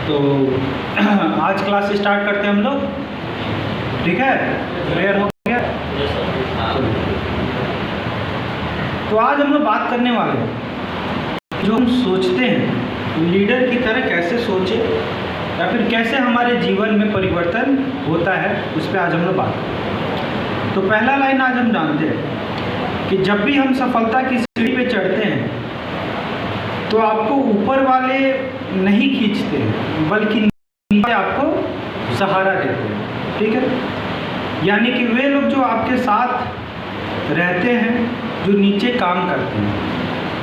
तो आज class start करते हैं हम लोग, ठीक है? क्लियर हो गया? तो आज हम लोग बात करने वाले हैं जो हम सोचते हैं लीडर की तरह कैसे सोचे या फिर कैसे हमारे जीवन में परिवर्तन होता है, उस पर आज हम लोग बात करें। तो पहला लाइन आज हम जानते हैं कि जब भी हम सफलता की सीढ़ी पे चढ़ते हैं तो आपको ऊपर वाले नहीं खींचते हैं बल्कि नीचे आपको सहारा देते हैं, ठीक है? यानी कि वे लोग जो आपके साथ रहते हैं, जो नीचे काम करते हैं।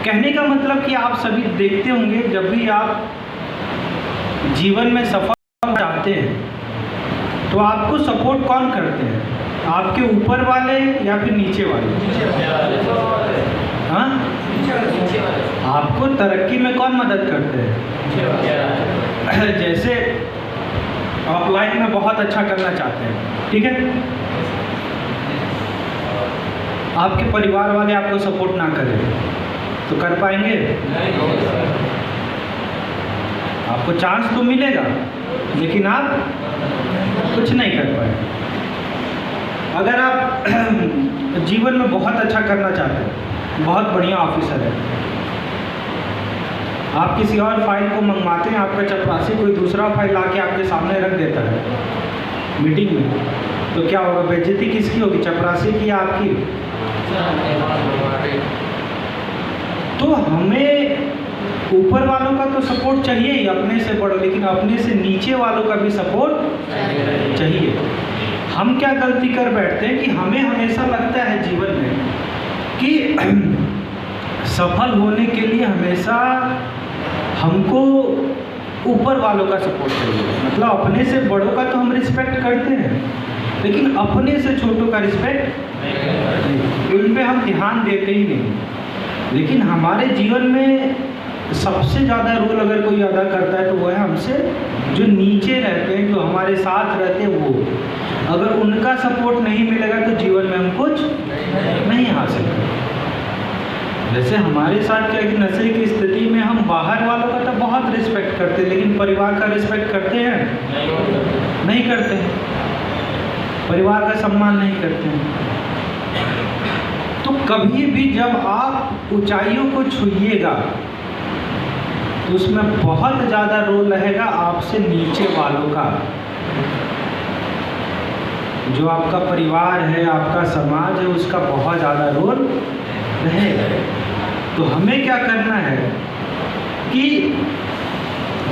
कहने का मतलब कि आप सभी देखते होंगे जब भी आप जीवन में सफल जाते हैं तो आपको सपोर्ट कौन करते हैं? आपके ऊपर वाले या फिर नीचे वाले? हाँ, आपको तरक्की में कौन मदद करते हैं? जैसे आप लाइफ में बहुत अच्छा करना चाहते हैं, ठीक है? आपके परिवार वाले आपको सपोर्ट ना करें तो कर पाएंगे? आपको चांस तो मिलेगा लेकिन आप कुछ नहीं कर पाएंगे। अगर आप जीवन में बहुत अच्छा करना चाहते हैं, बहुत बढ़िया ऑफिसर है, आप किसी और फाइल को मंगवाते हैं, आपका चपरासी कोई दूसरा फाइल लाके आपके सामने रख देता है मीटिंग में, तो क्या होगा? बेइज्जती किसकी होगी, चपरासी की या आपकी? तो हमें ऊपर वालों का तो सपोर्ट चाहिए ही, अपने से बड़ो, लेकिन अपने से नीचे वालों का भी सपोर्ट चाहिए। हम क्या गलती कर बैठते हैं कि हमें हमेशा लगता है जीवन में कि सफल होने के लिए हमेशा हमको ऊपर वालों का सपोर्ट चाहिए। मतलब अपने से बड़ों का तो हम रिस्पेक्ट करते हैं लेकिन अपने से छोटों का रिस्पेक्ट नहीं, उन पे हम ध्यान देते ही नहीं। लेकिन हमारे जीवन में सबसे ज़्यादा रोल अगर कोई अदा करता है तो वो है हमसे जो नीचे रहते हैं, जो हमारे साथ रहते हैं। वो अगर उनका सपोर्ट नहीं मिलेगा तो जीवन में हम कुछ नहीं हासिल करेंगे। जैसे हमारे साथ क्या कि नशे की स्थिति में हम बाहर वालों का तो बहुत रिस्पेक्ट करते हैं लेकिन परिवार का रिस्पेक्ट करते हैं? नहीं करते हैं। परिवार का सम्मान नहीं करते हैं। तो कभी भी जब आप ऊंचाइयों को छूइएगा तो उसमें बहुत ज़्यादा रोल रहेगा आपसे नीचे वालों का। जो आपका परिवार है, आपका समाज है, उसका बहुत ज़्यादा रोल रहेगा। तो हमें क्या करना है कि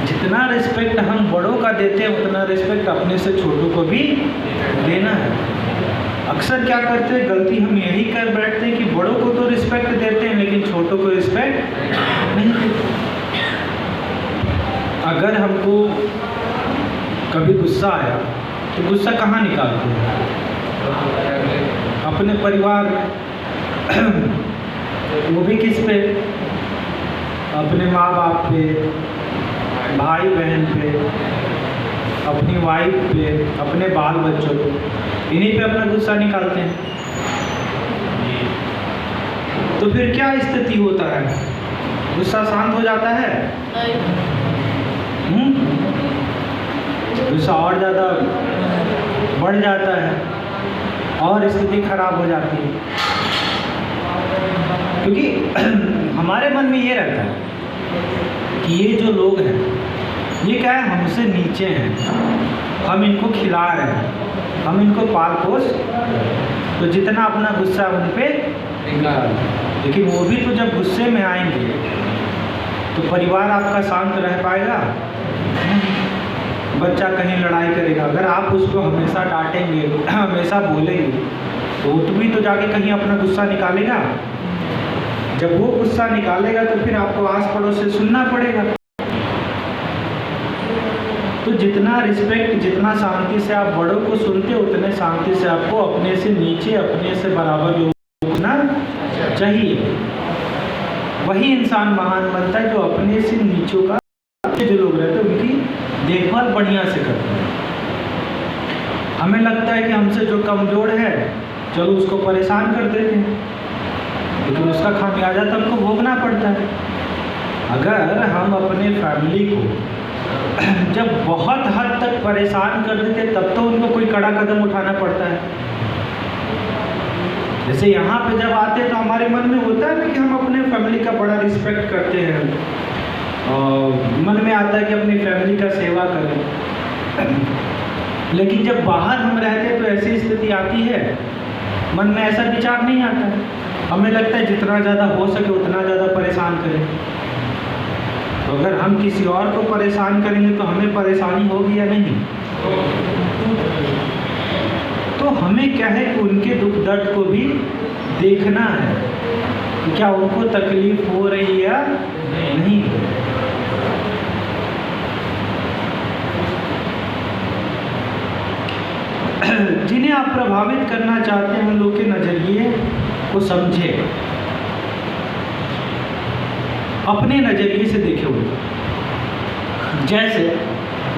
जितना रिस्पेक्ट हम बड़ों का देते हैं उतना रिस्पेक्ट अपने से छोटों को भी देना है। अक्सर क्या करते हैं, गलती हम यही कर बैठते हैं कि बड़ों को तो रिस्पेक्ट देते हैं लेकिन छोटों को रिस्पेक्ट नहीं देते। अगर हमको कभी गुस्सा आया तो गुस्सा कहाँ निकालते हैं? अपने परिवार में। वो भी किस पे? अपने माँ बाप पे, भाई बहन पे, अपनी वाइफ पे, अपने बाल बच्चों पे, इन्हीं पे अपना गुस्सा निकालते हैं। तो फिर क्या स्थिति होता है? गुस्सा शांत हो जाता है? गुस्सा और ज़्यादा बढ़ जाता है और स्थिति खराब हो जाती है। क्योंकि हमारे मन में ये रहता है कि ये जो लोग हैं ये क्या है, हमसे नीचे हैं, हम इनको खिला रहे हैं, हम इनको पाल पोस, तो जितना अपना गुस्सा उन पर निकाल। लेकिन वो भी तो जब गुस्से में आएंगे तो परिवार आपका शांत रह पाएगा? बच्चा कहीं लड़ाई करेगा, अगर आप उसको हमेशा डांटेंगे, हमेशा बोलेंगे तो वो भी तो जाके कहीं अपना गुस्सा निकालेगा। जब वो गुस्सा निकालेगा तो फिर आपको आस पड़ोस से सुनना पड़ेगा। तो जितना रिस्पेक्ट, जितना शांति से आप बड़ों को सुनते उतने शांति से आपको अपने से नीचे, अपने से बराबर लोगों को सुनना चाहिए। वही इंसान महान बनता है जो अपने से नीचों का, जो लोग रहते हैं उनकी देखभाल बढ़िया से करते हैं। हमें लगता है कि हमसे जो कमज़ोर है चलो उसको परेशान कर देते हैं, लेकिन उसका खामियाजा तो हमको भोगना पड़ता है। अगर हम अपने फैमिली को जब बहुत हद तक परेशान कर देते तब तो उनको कोई कड़ा कदम उठाना पड़ता है। जैसे यहाँ पे जब आते हैं तो हमारे मन में होता है ना कि हम अपने फैमिली का बड़ा रिस्पेक्ट करते हैं और मन में आता है कि अपनी फैमिली का सेवा करें, लेकिन जब बाहर हम रहते हैं तो ऐसी स्थिति आती है, मन में ऐसा विचार नहीं आता है। हमें लगता है जितना ज़्यादा हो सके उतना ज़्यादा परेशान करें। तो अगर हम किसी और को परेशान करेंगे तो हमें परेशानी होगी या नहीं? तो हमें क्या है कि उनके दुख दर्द को भी देखना है कि क्या उनको तकलीफ हो रही है या नहीं। जिन्हें आप प्रभावित करना चाहते हैं उन लोगों के नज़रिए को समझे, अपने नज़रिए से देखे उनको। जैसे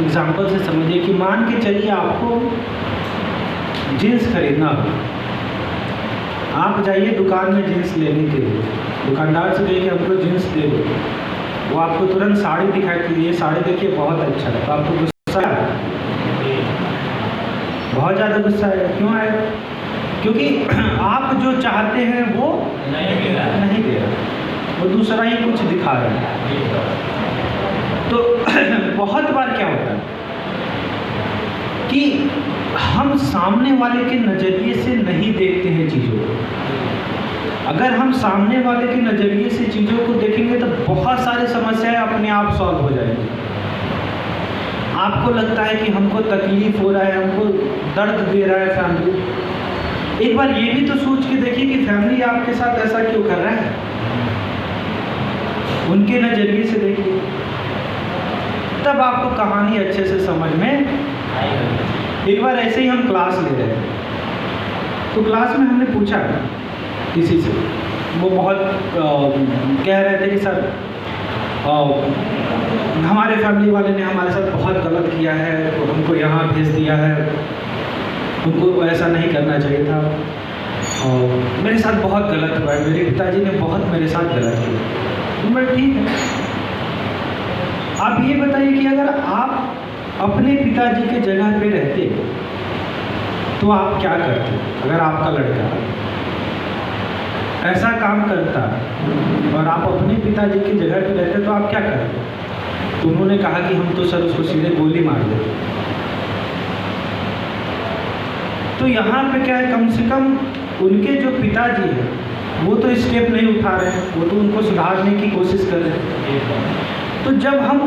एग्जाम्पल से समझिए कि मान के चलिए आपको जीन्स खरीदना हो, आप जाइए दुकान में जीन्स लेने के लिए, दुकानदार से कहिए कि हमको जीन्स दे दो, वो आपको तुरंत साड़ी दिखाई कि ये साड़ी देखिए बहुत अच्छा है, तो आपको गुस्सा है, बहुत ज़्यादा गुस्सा आएगा। क्यों आएगा? क्योंकि आप जो चाहते हैं वो नहीं दे रहा, वो दूसरा ही कुछ दिखा रहा है। तो बहुत बार क्या होता है कि हम सामने वाले के नज़रिए से नहीं देखते हैं चीज़ों को। अगर हम सामने वाले के नज़रिए से चीज़ों को देखेंगे तो बहुत सारी समस्याएं अपने आप सॉल्व हो जाएंगी। आपको लगता है कि हमको तकलीफ हो रहा है, हमको दर्द दे रहा है फैमिली, एक बार ये भी तो सोच के देखिए कि फैमिली आपके साथ ऐसा क्यों कर रहा है, उनके नज़रिए से देखिए, तब आपको कहानी अच्छे से समझ में आएगी। एक बार ऐसे ही हम क्लास ले रहे थे, तो क्लास में हमने पूछा किसी से, वो बहुत कह रहे थे कि सर हमारे फैमिली वाले ने हमारे साथ बहुत गलत किया है, तो हमको यहाँ भेज दिया है, उनको ऐसा नहीं करना चाहिए था, और मेरे साथ बहुत गलत हुआ है, मेरे पिताजी ने बहुत मेरे साथ गलत किया। तो मैं ठीक है, आप ये बताइए कि अगर आप अपने पिताजी के जगह पे रहते तो आप क्या करते? अगर आपका लड़का ऐसा काम करता और आप अपने पिताजी की जगह पे रहते तो आप क्या करते? तो उन्होंने कहा कि हम तो सर उसको सीधे गोली मार देते। तो यहाँ पे क्या है, कम से कम उनके जो पिताजी हैं वो तो स्टेप नहीं उठा रहे हैं, वो तो उनको सुधारने की कोशिश कर रहे हैं। तो जब हम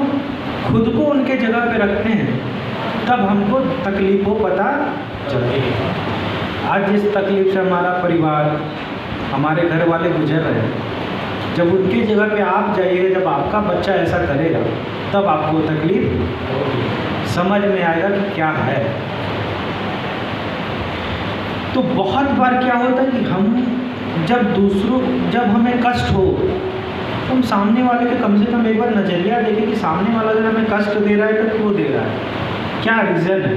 खुद को उनके जगह पे रखते हैं तब हमको तकलीफ़ों पता चलती है। आज जिस तकलीफ से हमारा परिवार, हमारे घर वाले गुजर रहे हैं, जब उनकी जगह पे आप जाइएगा, जब आपका बच्चा ऐसा करेगा तब आपको तकलीफ समझ में आएगा कि क्या है। तो बहुत बार क्या होता है कि हम जब हमें कष्ट हो तो हम सामने वाले के कम से कम एक बार नज़रिया देखें कि सामने वाला अगर हमें कष्ट दे रहा है तो क्यों दे रहा है, क्या रीज़न है।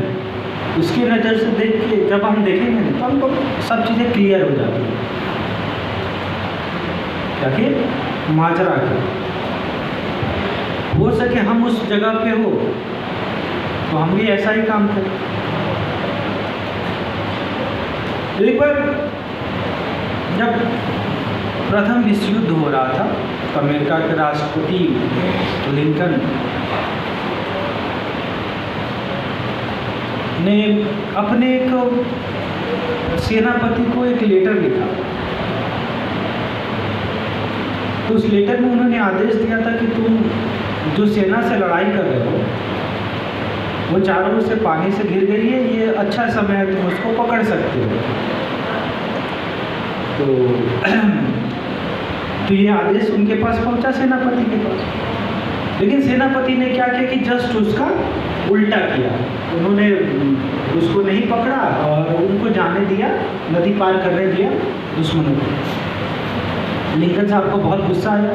उसकी नज़र से देख के जब हम देखेंगे तो हमको सब चीज़ें क्लियर हो जाती हैं। क्या कि माजरा के हो सके हम उस जगह पे हो तो हम भी ऐसा ही काम करें। एक बार जब प्रथम विश्व युद्ध हो रहा था तो अमेरिका के राष्ट्रपति लिंकन ने अपने एक सेनापति को एक लेटर लिखा। तो उस लेटर में उन्होंने आदेश दिया था कि तुम जो सेना से लड़ाई कर रहे हो वो चारों ओर से पानी से घिर गई है, ये अच्छा समय है, तुम उसको पकड़ सकते हो। तो ये आदेश उनके पास पहुंचा, सेनापति के पास। लेकिन सेनापति ने क्या किया कि जस्ट उसका उल्टा किया, उन्होंने उसको नहीं पकड़ा और उनको जाने दिया, नदी पार करने दिया दुश्मनों को। लिंकन साहब को बहुत गुस्सा आया,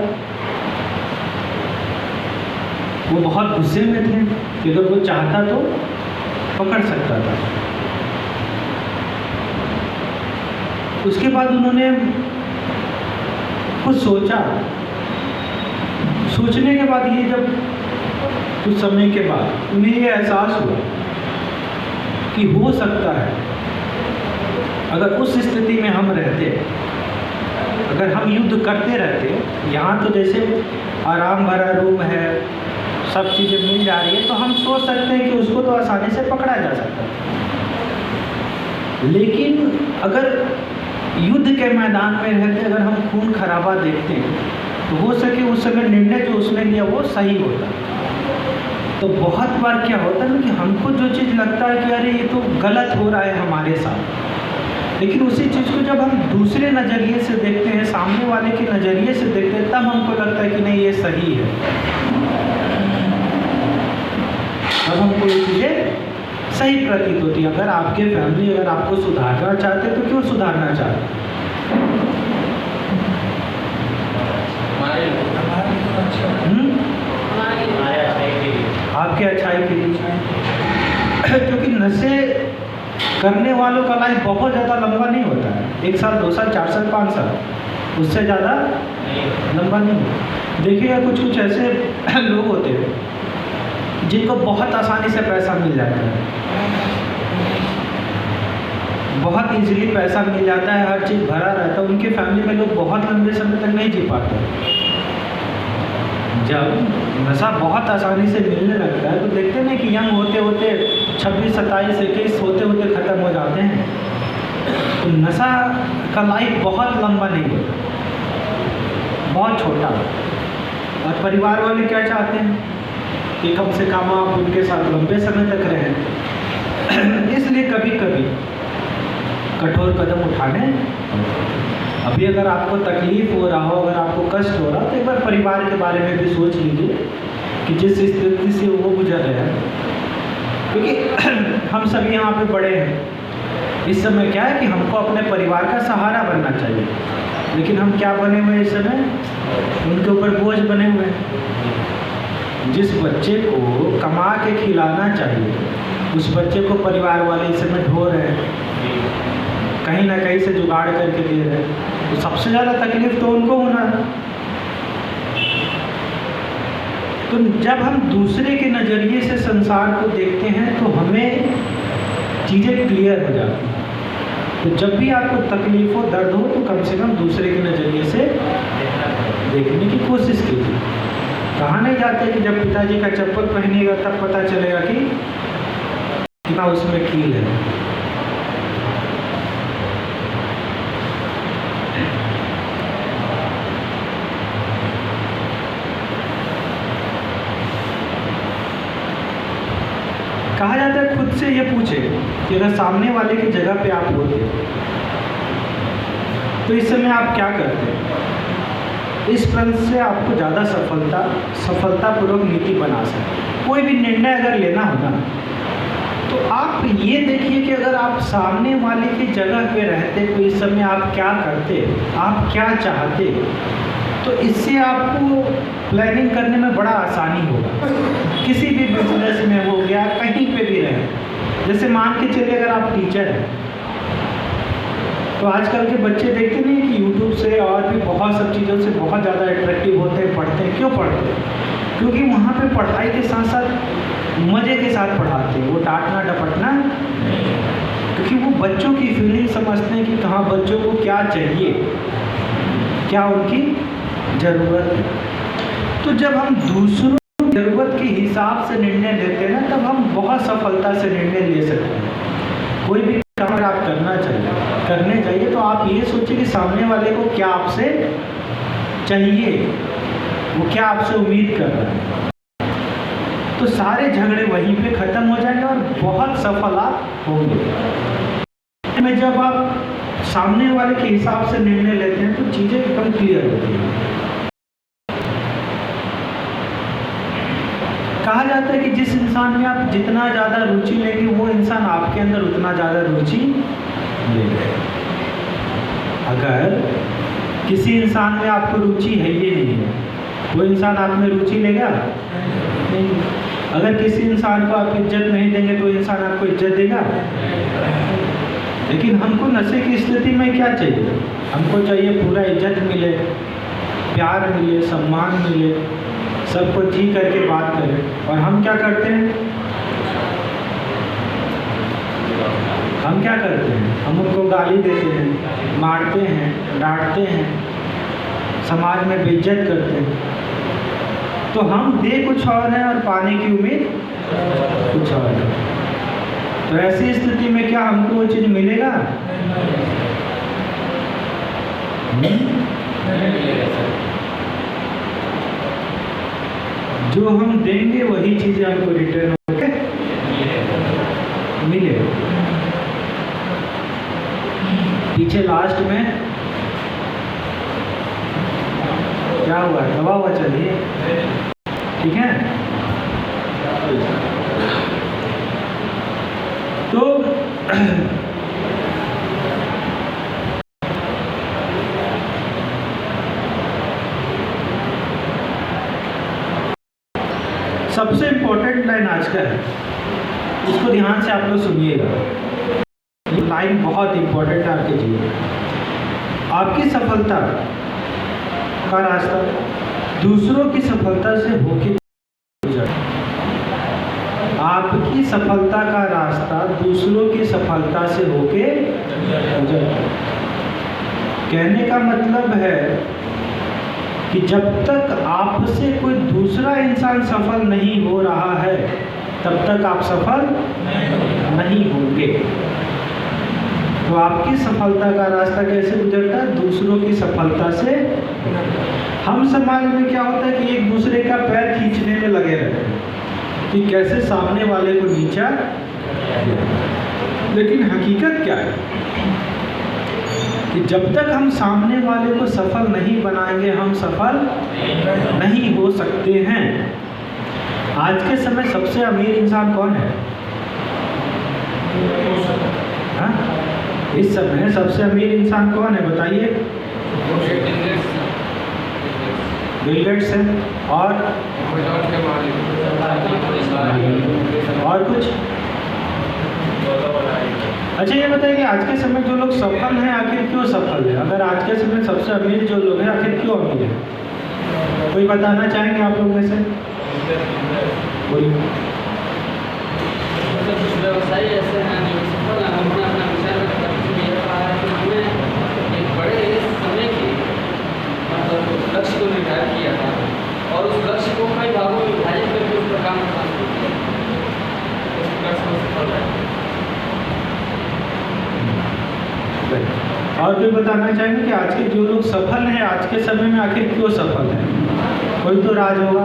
वो बहुत गुस्से में थे कि अगर वो चाहता तो पकड़ सकता था। उसके बाद उन्होंने कुछ सोचा, सोचने के बाद ये जब कुछ समय के बाद उन्हें ये एहसास हुआ कि हो सकता है अगर उस स्थिति में हम रहते, अगर हम युद्ध करते रहते, यहाँ तो जैसे आराम भरा रूम है, सब चीज़ें मिल जा रही है, तो हम सोच सकते हैं कि उसको तो आसानी से पकड़ा जा सकता है। लेकिन अगर युद्ध के मैदान में रहते, अगर हम खून खराबा देखते हैं, तो हो सके उस समय निर्णय जो उसने लिया वो सही होता। तो बहुत बार क्या होता है ना कि हमको जो चीज़ लगता है कि अरे ये तो गलत हो रहा है हमारे साथ, लेकिन उसी चीज़ को जब हम दूसरे नज़रिए से देखते हैं, सामने वाले के नज़रिए से देखते हैं, तब हमको लगता है कि नहीं ये सही है। तब हमको ये चीज़ें सही प्रतीत होती है। अगर आपके फैमिली अगर आपको सुधारना चाहते तो क्यों सुधारना चाहते? आपके अच्छाई के लिए। क्योंकि नशे करने वालों का लाइफ बहुत ज़्यादा लंबा नहीं होता है, 1 साल 2 साल 4 साल 5 साल, उससे ज़्यादा लंबा नहीं। देखिएगा कुछ कुछ ऐसे लोग होते हैं जिनको बहुत आसानी से पैसा मिल जाता है, बहुत इजीली पैसा मिल जाता है, हर चीज़ भरा रहता है, उनके फैमिली में लोग बहुत लंबे समय तक नहीं जी पाते। जब नशा बहुत आसानी से मिलने लगता है तो देखते हैं कि यंग होते होते 26, 27, 21 होते होते ख़त्म हो जाते हैं। तो नशा का लाइफ बहुत लंबा नहीं होता, बहुत छोटा। और परिवार वाले क्या चाहते हैं कि कम से कम आप उनके साथ लंबे समय तक रहें। इसलिए कभी कभी कठोर कदम उठाने। अभी अगर आपको तकलीफ़ हो रहा हो, अगर आपको कष्ट हो रहा हो, तो एक बार परिवार के बारे में भी सोच लीजिए कि जिस स्थिति से वो गुजर रहे हैं। क्योंकि हम सभी यहाँ पे बड़े हैं, इस समय क्या है कि हमको अपने परिवार का सहारा बनना चाहिए, लेकिन हम क्या बने हुए इस समय? उनके ऊपर बोझ बने हुए हैं। जिस बच्चे को कमा के खिलाना चाहिए, उस बच्चे को परिवार वाले इस समय ढो रहे हैं, कहीं ना कहीं से जुगाड़ करके दे रहे हैं। तो सबसे ज़्यादा तकलीफ तो उनको होना है। तो जब हम दूसरे के नज़रिए से संसार को देखते हैं तो हमें चीज़ें क्लियर हो जाती हैं। तो जब भी आपको तकलीफ हो, दर्द हो, तो कम से कम दूसरे के नज़रिए से देखने की कोशिश कीजिए। कहा नहीं जाते कि जब पिताजी का चप्पल पहनिएगा तब पता चलेगा कि कितना उसमें कील है। कहा जाता है खुद से ये पूछे कि अगर सामने वाले की जगह पे आप होते तो इस समय आप क्या करते? इस प्रश्न से आपको ज़्यादा सफलतापूर्वक नीति बना सकते। कोई भी निर्णय अगर लेना होगा तो आप ये देखिए कि अगर आप सामने वाले की जगह पे रहते तो इस समय आप क्या करते, आप क्या चाहते, तो इससे आपको प्लानिंग करने में बड़ा आसानी होगा। किसी भी बिजनेस में हो गया, कहीं पे भी रहे। जैसे मान के चलिए अगर आप टीचर हैं तो आजकल के बच्चे देखते नहीं कि यूट्यूब से और भी बहुत सब चीज़ों से बहुत ज़्यादा अट्रैक्टिव होते हैं, पढ़ते हैं। क्यों पढ़ते हैं? क्योंकि वहाँ पे पढ़ाई के साथ साथ मज़े के साथ पढ़ाते हैं, वो डांटना डपटना, क्योंकि वो बच्चों की फीलिंग समझते हैं कि कहाँ बच्चों को क्या चाहिए, क्या उनकी ज़रूरत है। तो जब हम दूसरों की ज़रूरत के हिसाब से निर्णय लेते हैं ना, तब हम बहुत सफलता से निर्णय ले सकते हैं। कोई भी काम अगर आप करने चाहिए तो आप ये सोचिए कि सामने वाले को क्या आपसे चाहिए, वो क्या आपसे उम्मीद कर रहा है। तो सारे झगड़े वहीं पे ख़त्म हो जाएंगे और बहुत सफल आप होंगे। में जब आप सामने वाले के हिसाब से निर्णय लेते हैं तो चीज़ें एकदम क्लियर होती हैं। कहा जाता है कि जिस इंसान में आप जितना ज़्यादा रुचि लेंगे वो इंसान आपके अंदर उतना ज़्यादा रुचि लेगा। अगर किसी इंसान में आपको रुचि है ये नहीं है, वो इंसान आप में रुचि लेगा नहीं। अगर किसी इंसान को आप इज्जत नहीं देंगे तो इंसान आपको इज्जत देगा। लेकिन हमको नशे की स्थिति में क्या चाहिए? हमको चाहिए पूरा इज्जत मिले, प्यार मिले, सम्मान मिले, सबको जी करके बात करें। और हम क्या करते हैं, हम क्या करते हैं, हम उनको गाली देते हैं, मारते हैं, डांटते हैं, समाज में बेइज्जत करते हैं। तो हम दे कुछ और हैं और पाने की उम्मीद कुछ और है। तो ऐसी स्थिति में क्या हमको वो चीज़ मिलेगा? जो हम देंगे वही चीजें हमको रिटर्न होके मिले। पीछे लास्ट में क्या हुआ, दबा हुआ चलिए, ठीक है। तो सबसे इम्पोर्टेंट लाइन आज का है, इसको ध्यान से आप लोग सुनिएगा। ये लाइन बहुत इम्पोर्टेंट है आपके जीवन में। आपकी सफलता का रास्ता दूसरों की सफलता से होके गुजर। आपकी सफलता का रास्ता दूसरों की सफलता से होके गुजर। कहने का मतलब है कि जब तक आपसे कोई दूसरा इंसान सफल नहीं हो रहा है तब तक आप सफल नहीं होंगे। तो आपकी सफलता का रास्ता कैसे गुजरता है? दूसरों की सफलता से। हम समाज में क्या होता है कि एक दूसरे का पैर खींचने में लगे रहते हैं कि कैसे सामने वाले को नीचा। लेकिन हकीकत क्या है कि जब तक हम सामने वाले को सफल नहीं बनाएंगे हम सफल नहीं हो सकते हैं। आज के समय सबसे अमीर इंसान कौन है? हाँ? इस समय सबसे अमीर इंसान कौन है बताइए? बिल गेट्स है। और कुछ? अच्छा ये बताइए कि आज के समय जो लोग सफल हैं आखिर क्यों सफल है? अगर आज के समय सबसे अमीर जो लोग हैं आखिर क्यों अमीर है? कोई बताना चाहेंगे आप लोग में से? बोलिए। कुछ व्यवसायी ऐसे हैं जो सफल हैं, हमने अपना विचार व्यक्त करते हुए ये कहा है कि हमने एक बड़े समय के मतलब लक्ष्य को निर्धारित किया था और उस लक्ष्य को कई भागों में विभाजित करके उस पर काम करना किया, उस लक्ष्य को सफल है। और कोई बताना चाहेंगे कि आज के जो लोग सफल हैं आज के समय में आखिर क्यों सफल हैं? कोई तो राज होगा।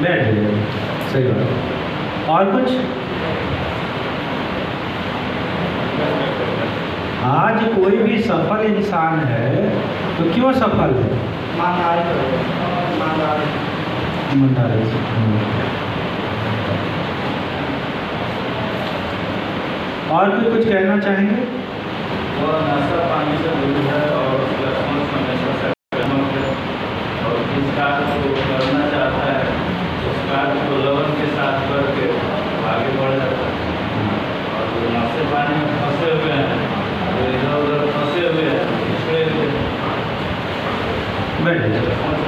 बैठ जाइए, सही बात। और कुछ? आज कोई भी सफल इंसान है तो क्यों सफल है? ईमानदारी से। और कोई कुछ कहना चाहेंगे? वो नशा पानी से दूर है और लक्ष्मण हमेशा सकारात्मक है और जिस कार्य को करना चाहता है उस कार्य को लगन के साथ करके आगे बढ़ जाता है। और जो नशे पानी में फंसे हुए हैं, जो इधर उधर फंसे हुए हैं, पिछड़े हुए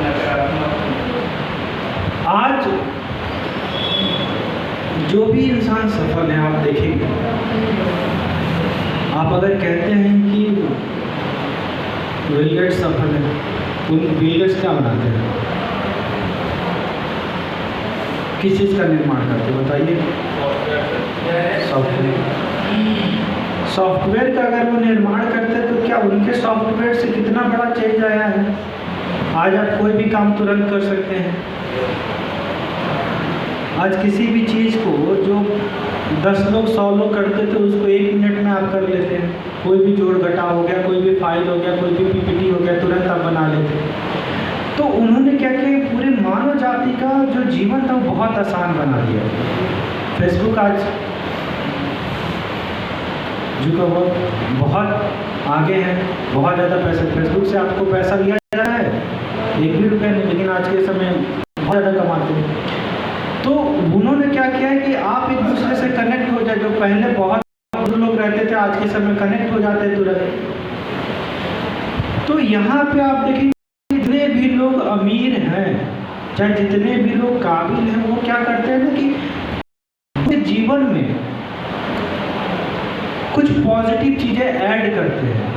नकारात्मक। आज जो भी इंसान सफल है आप देखेंगे, आप अगर कहते हैं कि बिल गेट्स सफल है तो बिल गेट्स क्या बनाते हैं? किस चीज़ का निर्माण करते हैं बताइए? सॉफ्टवेयर। सॉफ्टवेयर का अगर वो निर्माण करते हैं तो क्या उनके सॉफ्टवेयर से कितना बड़ा चेंज आया है? आज आप कोई भी काम तुरंत कर सकते हैं। आज किसी भी चीज़ को जो 10 लोग 100 लोग करते थे उसको 1 मिनट में आप कर लेते हैं। कोई भी जोड़ घटा हो गया, कोई भी फाइल हो गया, कोई भी पीपीटी हो गया, तुरंत आप बना लेते हैं। तो उन्होंने क्या किया, पूरे मानव जाति का जो जीवन था वो बहुत आसान बना दिया। फेसबुक आज जो का वो बहुत आगे है, बहुत ज़्यादा पैसे फेसबुक से आपको पैसा लिया जा रहा है, 1 भी रुपया नहीं, लेकिन आज के समय बहुत ज़्यादा कमाते हैं। तो उन्होंने क्या किया है कि आप एक दूसरे से कनेक्ट हो जाए। जो पहले बहुत लोग रहते थे आज के समय कनेक्ट हो जाते हैं तुरंत। तो यहाँ पे आप देखेंगे जितने भी लोग अमीर हैं, चाहे जितने भी लोग काबिल हैं, वो क्या करते हैं ना कि अपने जीवन में कुछ पॉजिटिव चीजें ऐड करते हैं,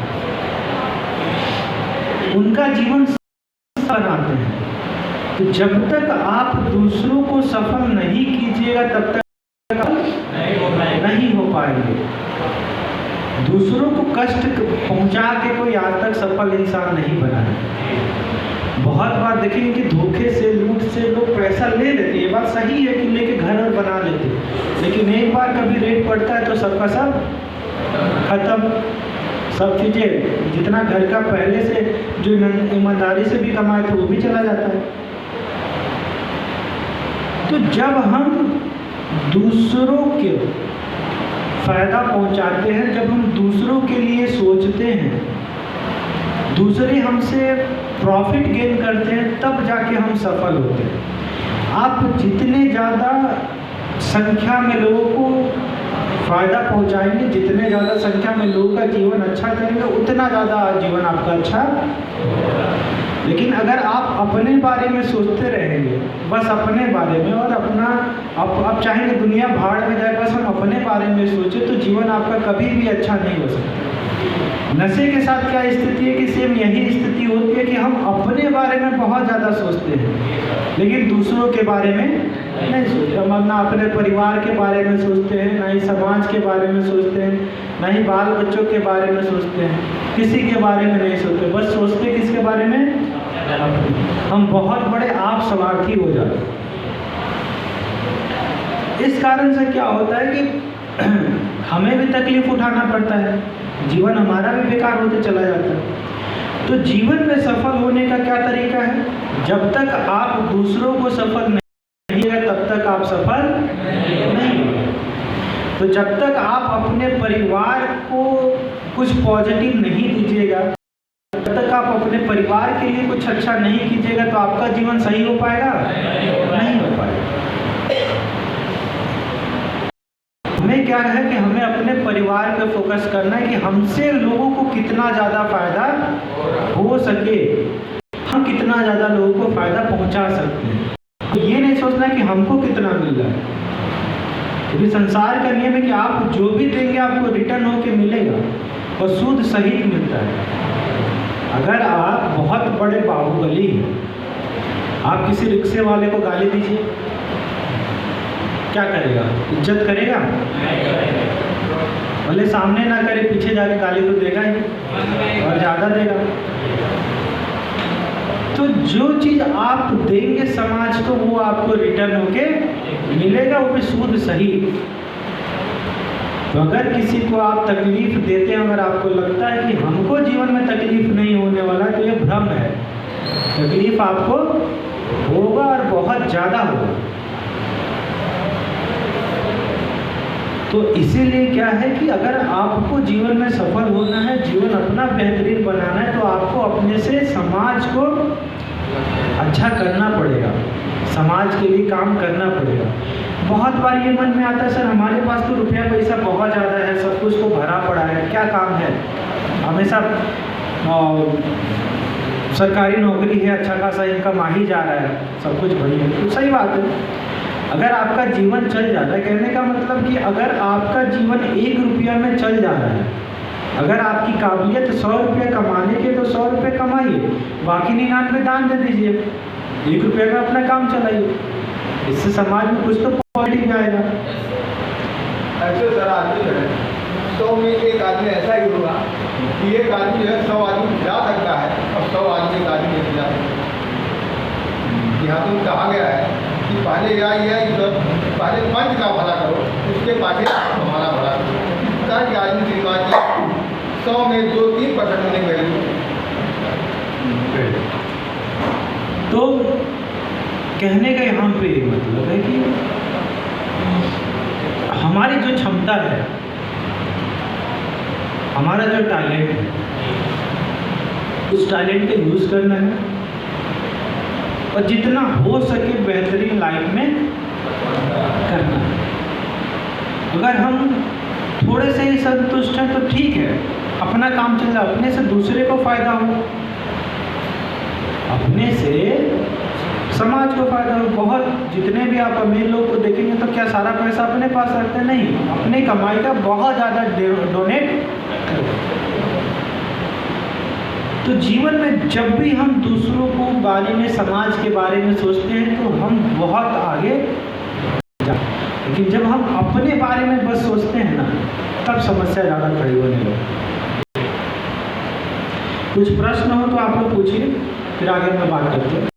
उनका जीवन बनाते हैं। तो जब तक आप दूसरों को सफल नहीं कीजिएगा तब तक नहीं हो पाएंगे। दूसरों को कष्ट पहुंचा के कोई आज तक सफल इंसान नहीं बना है। बहुत बार देखेंगे कि धोखे से, लूट से लोग पैसा ले लेते हैं, ये बात सही है कि लेके घर और बना लेते हैं, लेकिन एक बार कभी रेट पड़ता है तो सबका सब खत्म। सब चीज़ें जितना घर का पहले से जो ईमानदारी से भी कमाए थे वो भी चला जाता है। तो जब हम दूसरों के फायदा पहुंचाते हैं, जब हम दूसरों के लिए सोचते हैं, दूसरे हमसे प्रॉफिट गेन करते हैं, तब जाके हम सफल होते हैं। आप जितने ज़्यादा संख्या में लोगों को फायदा पहुंचाएंगे, जितने ज़्यादा संख्या में लोगों का जीवन अच्छा करेंगे, उतना ज़्यादा जीवन आपका अच्छा। लेकिन अगर आप अपने बारे में सोचते रहेंगे, बस अपने बारे में, और अपना आप चाहेंगे दुनिया भाड़ में जाए, बस हम अपने बारे में सोचें, तो जीवन आपका कभी भी अच्छा नहीं हो सकता। नशे के साथ क्या स्थिति है कि सेम यही स्थिति होती है कि हम अपने बारे में बहुत ज़्यादा सोचते हैं, लेकिन दूसरों के बारे में नहीं सोचते। हम ना अपने परिवार के बारे में सोचते हैं, ना ही समाज के बारे में सोचते हैं, ना ही बाल बच्चों के बारे में सोचते हैं, किसी के बारे में नहीं सोचते। बस सोचते किसके बारे में? हम बहुत बड़े आप स्वार्थी हो जाते हैं। इस कारण से क्या होता है कि हमें भी तकलीफ उठाना पड़ता है, जीवन हमारा भी बेकार होते चला जाता है। तो जीवन में सफल होने का क्या तरीका है? जब तक आप दूसरों को सफल नहीं है तब तक आप सफल नहीं होंगे। तो जब तक आप अपने परिवार को कुछ पॉजिटिव नहीं दीजिएगा, जब तक आप अपने परिवार के लिए कुछ अच्छा नहीं कीजिएगा, तो आपका जीवन सही हो पाएगा? नहीं हो पाएगा। हमें क्या है कि हमें अपने परिवार पे फोकस करना है कि हमसे लोगों को कितना ज़्यादा फायदा हो सके, हम कितना ज़्यादा लोगों को फायदा पहुंचा सकते हैं। तो ये नहीं सोचना कि हमको कितना मिल रहा है, क्योंकि संसार का नियम है कि आप जो भी देंगे आपको रिटर्न होके मिलेगा, और सूद सहित मिलता है। अगर आप बहुत बड़े बाहुबली हैं, आप किसी रिक्शे वाले को गाली दीजिए, क्या करेगा? इज्जत करेगा? भले सामने ना करे, पीछे जाके गाली तो देगा ही, और ज़्यादा देगा। तो जो चीज़ आप देंगे समाज को, वो आपको रिटर्न होके मिलेगा, वो भी सूद सही। तो अगर किसी को आप तकलीफ देते हैं, अगर आपको लगता है कि हमको जीवन में तकलीफ नहीं होने वाला, तो ये भ्रम है। तकलीफ आपको होगा, और बहुत ज़्यादा होगा। तो इसीलिए क्या है कि अगर आपको जीवन में सफल होना है, जीवन अपना बेहतरीन बनाना है, तो आपको अपने से समाज को अच्छा करना पड़ेगा, समाज के लिए काम करना पड़ेगा। बहुत बार ये मन में आता है, सर हमारे पास तो रुपया पैसा बहुत ज़्यादा है, सब कुछ तो भरा पड़ा है, क्या काम है? हमेशा सरकारी नौकरी है, अच्छा खासा इनकम आ ही जा रहा है, सब कुछ बढ़िया है। तो सही बात है। अगर आपका जीवन चल जा रहा है, कहने का मतलब कि अगर आपका जीवन 1 रुपया में चल जा रहा है, अगर आपकी काबिलियत 100 रुपये कमाने के, तो 100 रुपये कमाइए, बाकी 99 दान दे दीजिए, 1 रुपये में अपना काम चलाइए। इससे समाज में कुछ तो पॉजिटिव आएगा। ऐसे सर आदमी जो है 100 में एक आदमी ऐसा ही होगा कि एक आदमी जो है 100 आदमी खिला सकता है, और 100 आदमी एक आदमी नहीं खिला सकता। यहाँ तो कहा गया है कि पहले पहले पंच का भला करो, उसके बाद हमारा भला करो। कि आदमी की बात है 100 में 2-3% होने वैल्यू। तो कहने का यहाँ पे मतलब है कि हमारी जो क्षमता है, हमारा जो टैलेंट है, उस टैलेंट का यूज़ करना है, और जितना हो सके बेहतरीन लाइफ में करना है। अगर हम थोड़े से ही संतुष्ट हैं तो ठीक है, अपना काम चल जाए, अपने से दूसरे को फायदा हो, अपने से समाज को फायदा हो। बहुत जितने भी आप अमीर लोग को देखेंगे तो क्या सारा पैसा अपने पास रखते? नहीं, अपनी कमाई का बहुत ज़्यादा डोनेट। तो जीवन में जब भी हम दूसरों को बारे में, समाज के बारे में सोचते हैं तो हम बहुत आगे जाते हैं, लेकिन जब हम अपने बारे में बस सोचते हैं ना, तब समस्या ज़्यादा खड़ी होने लगती है। कुछ प्रश्न हो तो आप लोग पूछिए, फिर आगे मैं बात करते हैं।